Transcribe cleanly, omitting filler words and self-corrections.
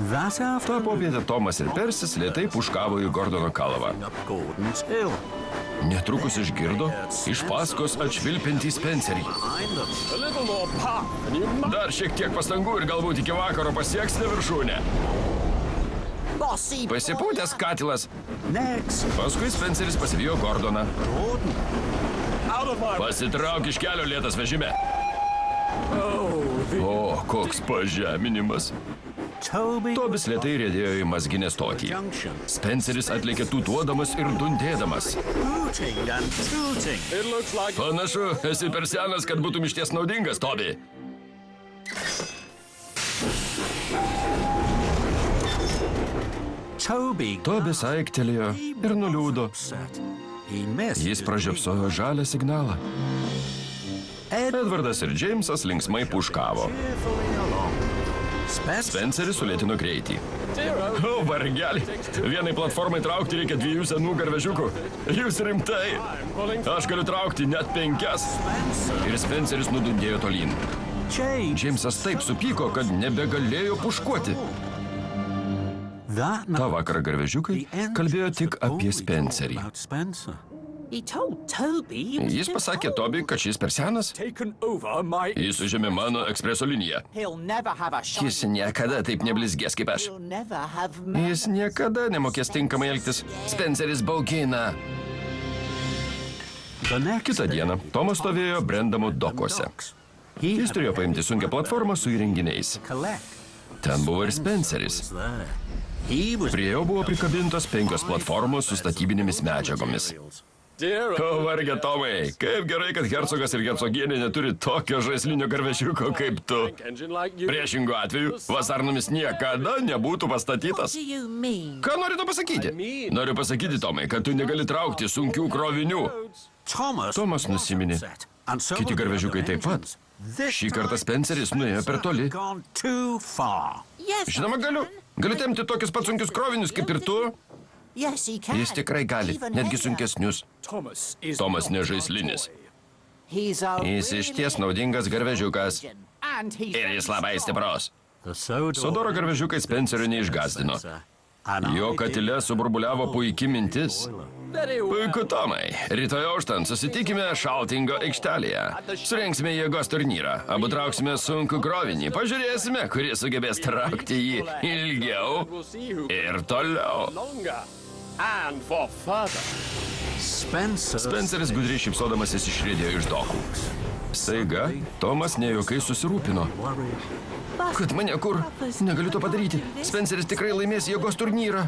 Ta popietė Tomas ir Persis lėtai puškavo į Gordono kalvą. Netrukus išgirdo iš paskos atšvilpiantį Spencerį. Dar šiek tiek pastangų ir galbūt iki vakaro pasieksite viršūnę. Pasipūtęs katilas. Paskui Spenceris pasivijo Gordoną. Pasitrauk iš kelio, lėtas vežime. O, koks pažeminimas. Tobis lėtai riedėjo į mazginę stotį. Spenceris atlėkė tūtuodamas ir dundėdamas. Panašu, esi per senas, kad būtum išties naudingas, Tobi. Tobis aiktelėjo ir nuliūdo. Jis pražiopsojo žalią signalą. Edvardas ir Džeimsas linksmai puškavo. Spenceris sulėtino greitį. O, vargeli, vienai platformai traukti reikia 2 senų garvežiukų. Jūs rimtai? Aš galiu traukti net 5. Ir Spenceris nudundėjo tolyn. Džeimsas taip supyko, kad nebegalėjo puškuoti. Ta vakarą garvežiukai kalbėjo tik apie Spencerį. Jis pasakė Tobi, kad šis per senas. Jis užėmė mano ekspreso liniją. Jis niekada taip neblizgės kaip aš. Jis niekada nemokės tinkamai elgtis. Spenceris baugina. Kitą dieną Tomas stovėjo Brendamo dokuose. Jis turėjo paimti sunkią platformą su įrenginiais. Ten buvo ir Spenceris. Prie jo buvo prikabintos 5 platformos su statybinėmis medžiagomis. O, varge Tomai, kaip gerai, kad hercogas ir hercogienė neturi tokio žaislinio garvežiuko kaip tu. Priešingu atveju, vasarnomis niekada nebūtų pastatytas. Ką nori to pasakyti? Noriu pasakyti, Tomai, kad tu negali traukti sunkių krovinių. Tomas nusiminė. Kiti garvežiukai taip pat. Šį kartą Spenceris nuėjo per toli. Žinoma, galiu. Galiu tempti tokius pat sunkius krovinius kaip ir tu. Jis tikrai gali, netgi sunkesnius. Tomas nežaislinis. Jis išties naudingas garvežiukas. Ir jis labai stiprus. Sodoro garvežiukai Spencerio neišgazdino. Jo katile suburbuliavo puiki mintis. Puiku, Tomai. Rytoj auštant susitikime Šaltingo aikštelėje. Surengsime jėgos turnyrą. Abu trauksime sunkų krovinį. Pažiūrėsime, kuris sugebės traukti jį ilgiau ir toliau. Spenceris gudriai šypsodamasis išriedėjo iš dokų. Staiga Tomas nejuokai susirūpino. Kad mane kur? Negaliu to padaryti. Spenceris tikrai laimės jėgos turnyrą.